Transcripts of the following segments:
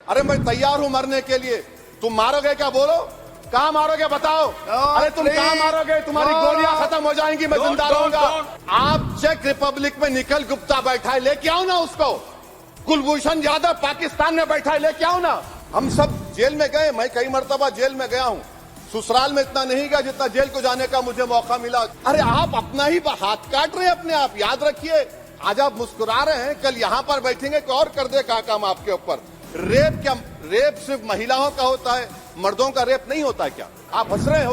अरे मैं तैयार हूं मरने के लिए। तुम मारोगे क्या? बोलो, कहां मारोगे बताओ। अरे तुम कहां मारोगे? तुम्हारी गोलियां खत्म हो जाएंगी, मैं जिंदा रहूंगा। आप चेक रिपब्लिक में निखिल गुप्ता बैठा है, लेके आओ ना उसको। कुलभूषण यादव पाकिस्तान में बैठा है, लेके आओ ना। हम सब जेल में गए, मैं कई मरतबा जेल में गया हूं। ससुराल में इतना नहीं गया जितना जेल को जाने का मुझे मौका मिला। अरे आप अपना ही हाथ काट रहे हैं अपने आप। याद रखिए, आज आप मुस्कुरा रहे हैं, कल यहां पर बैठेंगे कोई और कर दे का काम आपके ऊपर। रेप क्या? रेप सिर्फ महिलाओं का होता है, मर्दों का रेप नहीं होता क्या? आप हंस रहे हैं,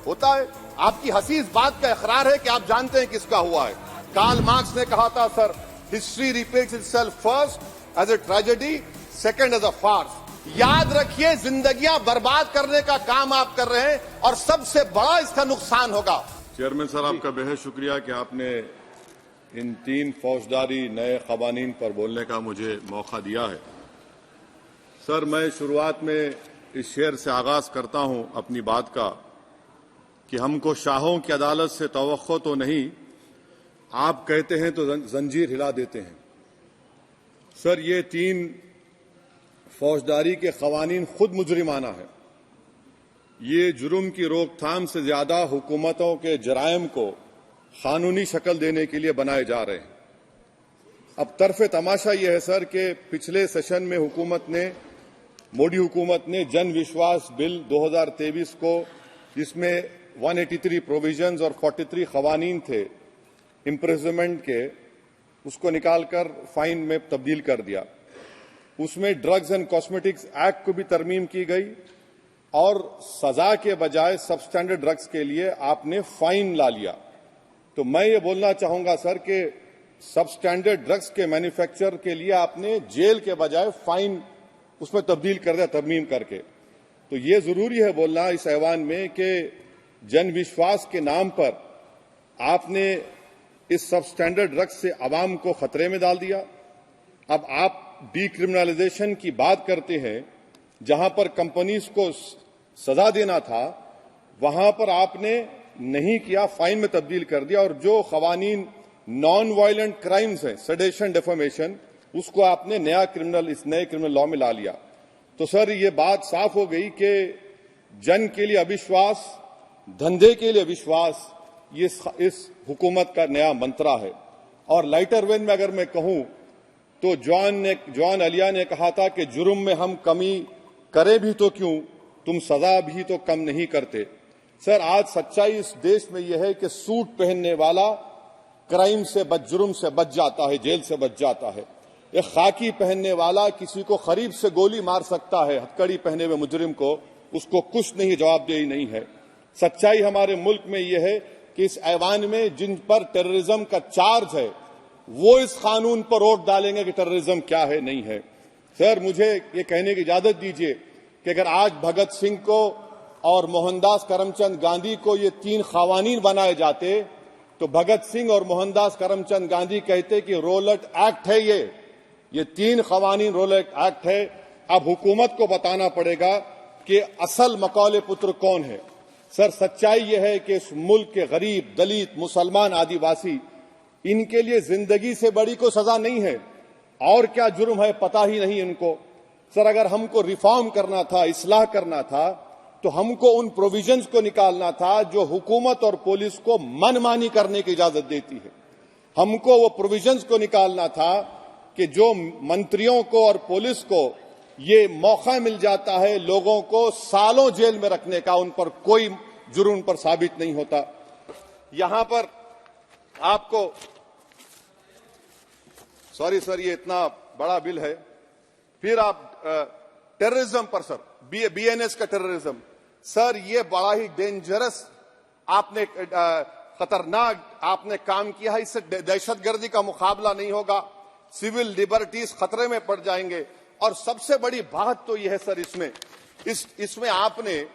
होता है। आपकी हंसी इस बात का इकरार है कि आप जानते हैं किसका हुआ है। कार्ल मार्क्स ने कहा था, sir, history repeats itself first as a tragedy, second as a farce. याद रखिए, जिंदगियां बर्बाद करने का काम आप कर रहे हैं और सबसे बड़ा इसका नुकसान होगा। चेयरमैन सर, आपका बेहद शुक्रिया कि आपने इन 3 फौजदारी नए कवानीन पर बोलने का मुझे मौका दिया है। सर, मैं शुरुआत में इस शेर से आगाज करता हूं अपनी बात का कि हमको शाहों की अदालत से तवक्को तो नहीं, आप कहते हैं तो जंजीर हिला देते हैं। सर, ये 3 फौजदारी के कवानीन खुद मुजरिमाना है। ये जुर्म की रोकथाम से ज्यादा हुकूमतों के जराइम को कानूनी शक्ल देने के लिए बनाए जा रहे हैं। अब तरफे तमाशा यह है सर कि पिछले सेशन में मोदी हुकूमत ने जन विश्वास बिल 2023 को, जिसमें 183 प्रोविजंस और 43 कवानीन थे इम्प्रिजनमेंट के, उसको निकालकर फाइन में तब्दील कर दिया। उसमें ड्रग्स एंड कॉस्मेटिक्स एक्ट को भी तरमीम की गई और सजा के बजाय सबस्टैंडर्ड ड्रग्स के लिए आपने फाइन ला लिया। तो मैं ये बोलना चाहूंगा सर कि सबस्टैंडर्ड ड्रग्स के मैन्युफैक्चर के लिए आपने जेल के बजाय फाइन उसमें तब्दील कर दिया तरमीम करके। तो ये जरूरी है बोलना इस ऐवान में कि जन विश्वास के नाम पर आपने इस सबस्टैंडर्ड ड्रग्स से आवाम को खतरे में डाल दिया। अब आप डीक्रिमिनलाइजेशन की बात करते हैं, जहां पर कंपनीज को सजा देना था वहां पर आपने नहीं किया, फाइन में तब्दील कर दिया। और जो कवानीन नॉन वायलेंट क्राइम्स हैं, सेडेशन, डेफेमेशन, उसको आपने इस नए क्रिमिनल लॉ में ला लिया। तो सर, ये बात साफ हो गई कि जन के लिए अविश्वास, धंधे के लिए विश्वास, ये इस हुकूमत का नया मंत्रा है। और लाइटर वेन में अगर मैं कहूं तो जॉन अलिया ने कहा था कि जुर्म में हम कमी करें भी तो क्यों, तुम सजा भी तो कम नहीं करते। सर, आज सच्चाई इस देश में यह है कि सूट पहनने वाला क्राइम से जुर्म से बच जाता है, जेल से बच जाता है। एक खाकी पहनने वाला किसी को करीब से गोली मार सकता है, हथकड़ी पहने हुए मुजरिम को, उसको कुछ नहीं, जवाबदेही नहीं है। सच्चाई हमारे मुल्क में यह है कि इस ऐवान में जिन पर टेररिज्म का चार्ज है वो इस कानून पर वोट डालेंगे कि टेररिज्म क्या है, नहीं है। सर, मुझे ये कहने की इजाजत दीजिए कि अगर आज भगत सिंह को और मोहनदास करमचंद गांधी को ये 3 कवानीन बनाए जाते तो भगत सिंह और मोहनदास करमचंद गांधी कहते कि रोलट एक्ट है, ये 3 कवानीन रोलट एक्ट है। अब हुकूमत को बताना पड़ेगा कि असल मकौले पुत्र कौन है। सर, सच्चाई यह है कि इस मुल्क के गरीब, दलित, मुसलमान, आदिवासी, इनके लिए जिंदगी से बड़ी कोई सजा नहीं है। और क्या जुर्म है पता ही नहीं इनको। सर, अगर हमको रिफॉर्म करना था, इस्लाह करना था, तो हमको उन प्रोविजंस को निकालना था जो हुकूमत और पुलिस को मनमानी करने की इजाजत देती है। हमको वो प्रोविजंस को निकालना था कि जो मंत्रियों को और पुलिस को ये मौका मिल जाता है लोगों को सालों जेल में रखने का, उन पर कोई जुर्म पर साबित नहीं होता। यहां पर आपको, सॉरी सर, ये इतना बड़ा बिल है। फिर आप टेररिज्म पर सर, बीएनएस का टेररिज्म, सर ये बड़ा ही डेंजरस आपने खतरनाक आपने काम किया है। इससे दहशतगर्दी का मुकाबला नहीं होगा, सिविल लिबर्टीज खतरे में पड़ जाएंगे। और सबसे बड़ी बात तो यह है सर, इसमें आपने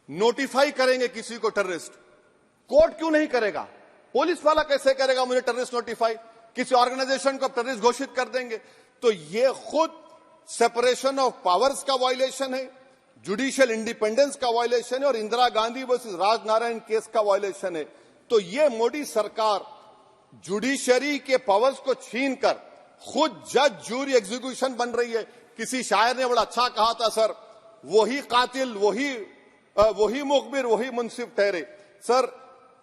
नोटिफाई करेंगे किसी को टेररिस्ट, कोर्ट क्यों नहीं करेगा? पुलिस वाला कैसे करेगा मुझे टेररिस्ट नोटिफाई? किसी ऑर्गेनाइजेशन को टेररिस्ट घोषित कर देंगे। तो ये खुद सेपरेशन ऑफ पावर्स का वायलेशन है, जुडिशियल इंडिपेंडेंस का वायलेशन है और इंदिरा गांधी वर्सेस राजनारायण केस का वायलेशन है। तो ये मोदी सरकार जुडिशरी के पावर्स को छीनकर खुद जज, जूरी, एग्जीक्यूशन बन रही है। किसी शायर ने बड़ा अच्छा कहा था सर, वही कातिल वही मुखबिर वही मुंसिफ ठहरे। सर,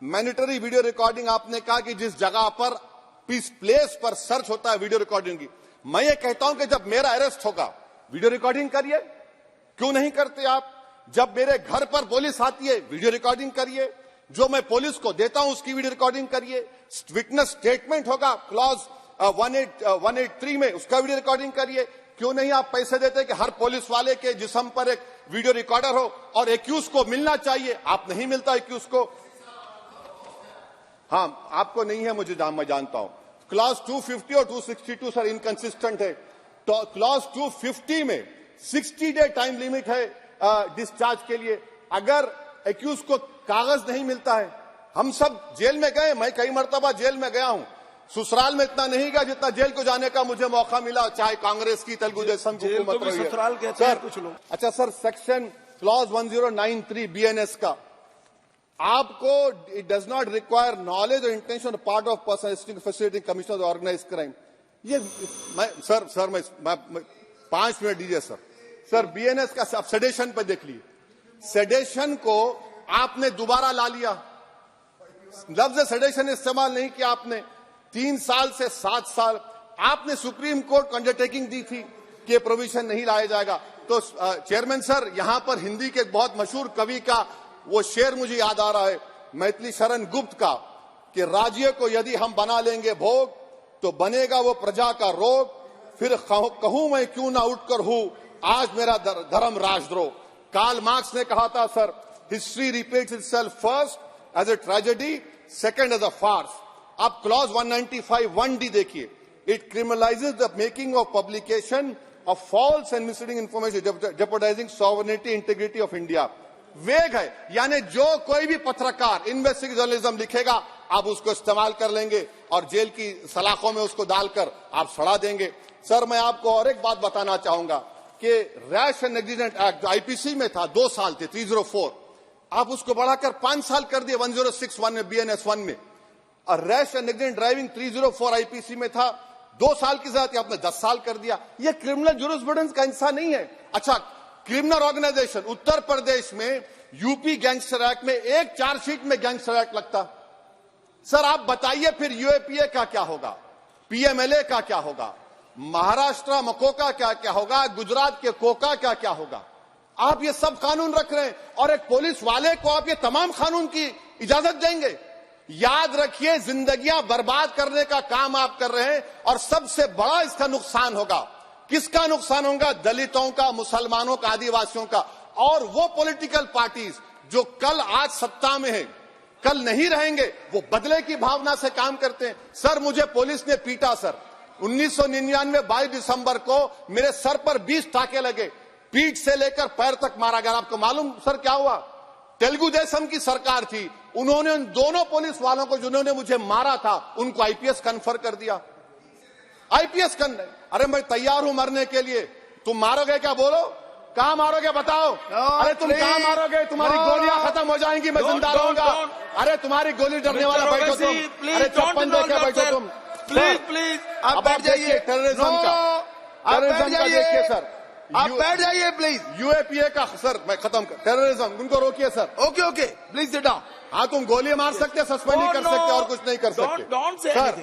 मैंडेटरी वीडियो रिकॉर्डिंग आपने कहा कि जिस जगह पर इस प्लेस पर सर्च होता है वीडियो रिकॉर्डिंग की, मैं ये कहता हूं कि जब मेरा अरेस्ट होगा वीडियो रिकॉर्डिंग करिए, क्यों नहीं करते आप? जब मेरे घर पर पुलिस आती है वीडियो रिकॉर्डिंग करिए, जो मैं पुलिस को देता हूं उसकी वीडियो रिकॉर्डिंग करिए, विटनेस स्टेटमेंट होगा क्लॉज 183 में उसका वीडियो रिकॉर्डिंग करिए। क्यों नहीं आप पैसे देते कि हर पुलिस वाले के जिस्म पर एक वीडियो रिकॉर्डर हो और एक्यूज को मिलना चाहिए, आप नहीं मिलता एक्यूज को। हाँ, आपको नहीं है, मैं जानता हूं। क्लॉज 250 और 262 सर इनकंसिस्टेंट है। तो क्लॉज 250 में 60 डे टाइम लिमिट है डिस्चार्ज के लिए। अगर एक्यूज को कागज नहीं मिलता है, हम सब जेल में गए, मैं कई मर्तबा जेल में गया हूं, ससुराल में इतना नहीं गया जितना जेल को जाने का मुझे मौका मिला, चाहे कांग्रेस की तेलुगु देशम की हुकूमत रही है। ससुराल कहते हैं कुछ लोग। अच्छा सर, सेक्शन क्लॉज 1093 BNS का, आपको it does not require knowledge और intention part of person facility commissioner organise crime. ये मैं 5 मिनट दीजिए सर। सर, BNS का आप सेडेशन पे देख लीजिए, सेडेशन को आपने दोबारा ला लिया, लफ्ज सेडेशन इस्तेमाल नहीं किया आपने। 3 साल से 7 साल आपने सुप्रीम कोर्ट को अंडरटेकिंग दी थी कि प्रोविजन नहीं लाया जाएगा। तो चेयरमैन सर, यहां पर हिंदी के एक बहुत मशहूर कवि का वो शेर मुझे याद आ रहा है, मैथिली शरण गुप्त का, कि राज्य को यदि हम बना लेंगे भोग तो बनेगा वो प्रजा का रोग, फिर कहूं मैं क्यों ना उठकर हूं आज मेरा धर्म राजद्रोह। कार्ल मार्क्स ने कहा था sir, history repeats itself first as a tragedy, second as a farce. आप क्लॉज 195 1D देखिए, it criminalises the making of publication of false and misleading information jeopardising sovereignty integrity of India. Vague है, यानी जो कोई भी पत्रकार investigative journalism लिखेगा आप उसको इस्तेमाल कर लेंगे और जेल की सलाखों में उसको डालकर आप सड़ा देंगे। सर, मैं आपको और एक बात बताना चाहूंगा कि रैश एंड नेग्लिजेंट एक्ट जो IPC में था 2 साल थे 304, आप उसको बढ़ाकर 5 साल कर दिए 1061 में BNS 1 में। और rash and negligent driving 304 IPC में था 2 साल की सजा थी, आपने 10 साल कर दिया। ये क्रिमिनल ज्यूरिस्प्रूडेंस का हिस्सा नहीं है। अच्छा, क्रिमिनल ऑर्गेनाइजेशन उत्तर प्रदेश में यूपी गैंगस्टर एक्ट में एक चार्जशीट में गैंगस्टर एक्ट लगता। सर, आप बताइए फिर UAPA का क्या होगा, PMLA का क्या होगा, महाराष्ट्र मको का क्या होगा, गुजरात के कोका का क्या होगा? आप ये सब कानून रख रहे हैं और एक पुलिस वाले को आप ये तमाम कानून की इजाजत देंगे? याद रखिए, जिंदगियां बर्बाद करने का काम आप कर रहे हैं और सबसे बड़ा इसका नुकसान होगा। किसका नुकसान होगा? दलितों का, मुसलमानों का, आदिवासियों का। और वो पॉलिटिकल पार्टीज जो कल आज सत्ता में है, कल नहीं रहेंगे, वो बदले की भावना से काम करते हैं। सर, मुझे पुलिस ने पीटा सर 1999 22 दिसंबर को मेरे सर पर 20 टाके लगे, पीठ से लेकर पैर तक मारा गया। आपको मालूम सर क्या हुआ? तेलुगु देशम की सरकार थी, उन्होंने उन दोनों पुलिस वालों को जिन्होंने मुझे मारा था उनको IPS कन्फर कर दिया। IPS अरे मैं तैयार हूं मरने के लिए। तुम मारोगे क्या? बोलो, कहां मारोगे बताओ? अरे तुम कहां मारोगे? तुम्हारी गोलियां खत्म हो जाएंगी, मैं जिंदा रहूंगा। अरे तुम्हारी गोली डरने वाला बैठो तुम। अरे चप्पन देके बैठो तुम। प्लीज आप बैठ जाइए। टेररिज्म का देखिए सर, आप बैठ जाइए प्लीज। UAPA का सर मैं खत्म कर, टेररिज्म उनको रोकिए sir. Okay please sit down. हाँ, तुम गोली मार सकते, सस्पेंड नहीं कर सकते और कुछ नहीं कर सकते डोंट से सर।